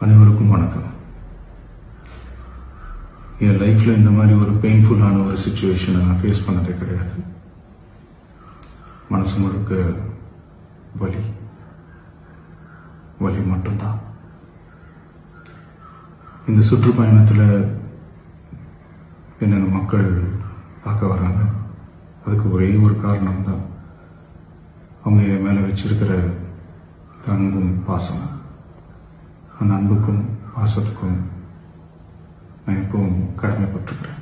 அனைவருக்கும் வணக்கம். என் லைஃப்பில் இந்த மாதிரி ஒரு பெயின்ஃபுல்லான ஒரு சுச்சுவேஷனை நான் ஃபேஸ் பண்ணதே கிடையாது. மனசு முழுக்க வலி வலி மட்டும்தான். இந்த சுற்றுப்பயணத்தில் என்னென்ன மக்கள் பார்க்க வராங்க, அதுக்கு ஒரே ஒரு காரணம் தான், அவங்க என் மேலே வச்சிருக்கிற அன்பும் பாசம். அந்த அன்புக்கும் பாசத்துக்கும் நான் எப்பவும் கடமைப்பட்டிருக்கிறேன்.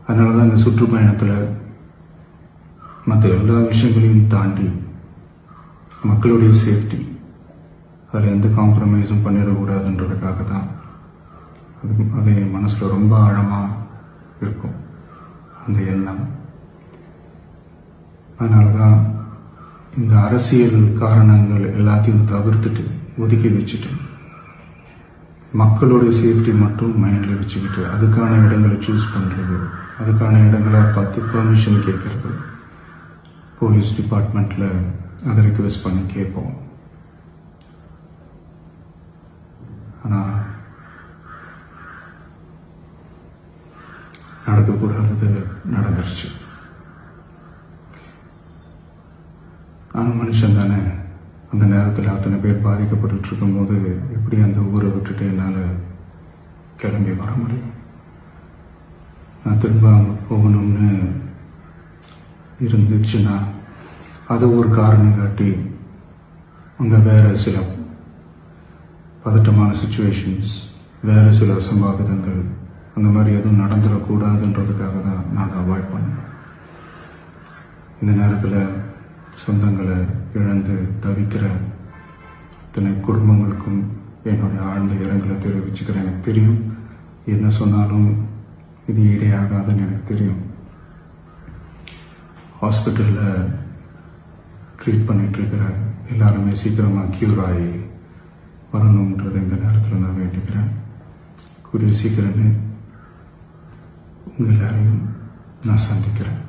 அதனால தான் இந்த சுற்றுப்பயணத்தில் மற்ற எல்லா விஷயங்களையும் தாண்டி மக்களுடைய சேஃப்டி, அதில் எந்த காம்ப்ரமைஸும் பண்ணிடக்கூடாதுன்றதுக்காக தான் அது என் மனசில் ரொம்ப ஆழமாக இருக்கும் அந்த எண்ணம். அதனால தான் இந்த அரசியல் காரணங்கள் எல்லாத்தையும் தவிர்த்துட்டு ஒதுக்கி வச்சுட்டு மக்களுடைய சேஃப்டி மட்டும் மைண்டில் வச்சுக்கிட்டு அதுக்கான இடங்களை சூஸ் பண்ணுறது, அதுக்கான இடங்களை பார்த்து பெர்மிஷன் கேட்கறது, போலீஸ் டிபார்ட்மெண்ட்டில் அதை ரிக்வெஸ்ட் பண்ணி கேட்போம். ஆனால் நடக்கக்கூடாதது நடந்துருச்சு. ஆனால் மனுஷன் தானே. அந்த நேரத்தில் அத்தனை பேர் பாதிக்கப்பட்டு இருக்கும்போது எப்படி அந்த ஊரை விட்டுட்டு என்னால் கிளம்பி வர முடியும்? நான் திரும்ப அங்கே போகணும்னு இருந்துச்சுன்னா அதை ஒரு காரணம் காட்டி அங்கே வேறு சில பதட்டமான சுச்சுவேஷன்ஸ், வேறு சில அசம்பாவிதங்கள் அந்த மாதிரி எதுவும் நடந்துடக்கூடாதுன்றதுக்காக தான் நான் அவாய்ட் பண்ணேன். இந்த நேரத்தில் சொந்தங்களை இழந்து தவிக்கிற இத்தனை குடும்பங்களுக்கும் என்னுடைய ஆழ்ந்த இரங்கலை தெரிவிச்சுக்கிறேன். எனக்கு தெரியும், என்ன சொன்னாலும் இது ஈடையாகாதுன்னு எனக்கு தெரியும். ஹாஸ்பிட்டலில் ட்ரீட் பண்ணிகிட்ருக்கிற எல்லாருமே சீக்கிரமாக க்யூர் ஆகி வரணுன்றது இந்த நேரத்தில் நான் வேண்டிக்கிறேன். கூடிய சீக்கிரமே உங்கள் எல்லாரையும் நான் சந்திக்கிறேன்.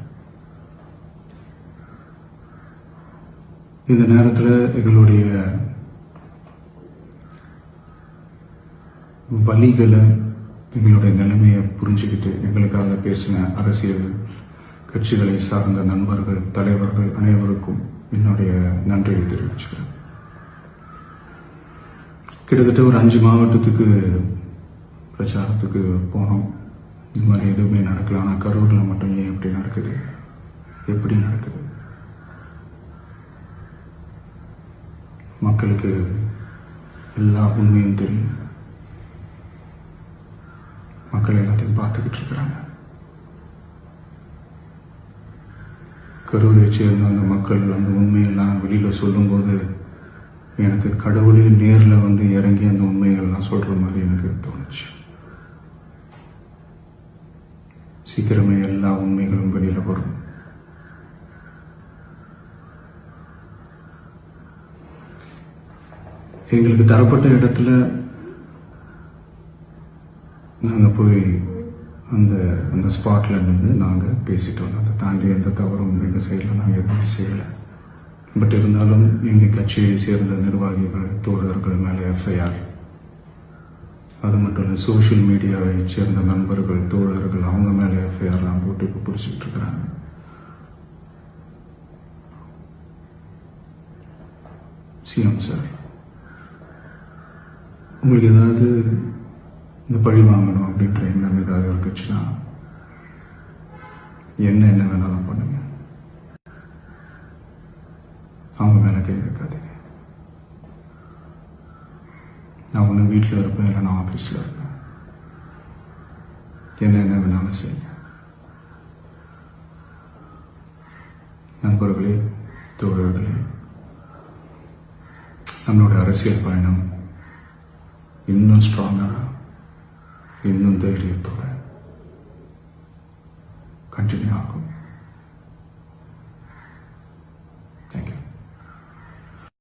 இந்த நேரத்தில் எங்களுடைய வலிகளை, எங்களுடைய நிலைமையை புரிஞ்சுக்கிட்டு எங்களுக்காக பேசின அரசியல் கட்சிகளை சார்ந்த நண்பர்கள், தலைவர்கள் அனைவருக்கும் என்னுடைய நன்றியை தெரிவிச்சுக்கிறேன். கிட்டத்தட்ட ஒரு 5 மாவட்டத்துக்கு பிரச்சாரத்துக்கு போனோம். இந்த மாதிரி எதுவுமே நடக்கல. ஆனால் கரூரில் மட்டும் ஏன் எப்படி நடக்குது, எப்படி நடக்குது? மக்களுக்கு எல்லா உண்மையும் தெரியும். மக்கள் எல்லாத்தையும் பார்த்துக்கிட்டு இருக்கிறாங்க. கரூரை சேர்ந்த அந்த மக்கள் அந்த உண்மையெல்லாம் வெளியில் சொல்லும்போது எனக்கு கடவுளே நேரில் வந்து இறங்கி அந்த உண்மைகள்லாம் சொல்கிற மாதிரி எனக்கு தோணுச்சு. சீக்கிரமே எல்லா உண்மைகளும் வெளியில் வரும். எங்களுக்கு தரப்பட்ட இடத்துல நாங்கள் போய் அந்த ஸ்பாட்டில் நின்று நாங்கள் பேசிட்டு வந்தோம். அதை தாண்டி எந்த தவறும் எங்கள் சைடில் நாங்கள் எதுவும் செய்யலை. பட் இருந்தாலும் எங்கள் கட்சியை சேர்ந்த நிர்வாகிகள், தோழர்கள் மேலே எஃப்ஐஆர், அது மட்டும் இல்லை சோஷியல் மீடியாவை சேர்ந்த நண்பர்கள், தோழர்கள் அவங்க மேலே எஃப்ஐஆர்லாம் போட்டு இப்போ பிடிச்சிட்டு இருக்கிறாங்க. சிஎம் சார், உங்களுக்கு ஏதாவது இந்த பழி வாங்கணும் அப்படின்ற எண்ணம் ஏதாவது இருந்துச்சுன்னா என்ன வேணாலும் பண்ணுங்க. அவங்க மேலே கை வைக்காதீங்க. நான் ஒன்று வீட்டில் இருப்பேன், இல்லை நான் ஆஃபீஸில் இருப்பேன். என்ன வேணாலும் செய்யுங்க. நண்பர்களே, தோழர்களே, நம்மளோட அரசியல் பயணம் இன்னும் ஸ்ட்ராங்கராக, இன்னும் தைரியத்தோட கண்டினியூ ஆகும்.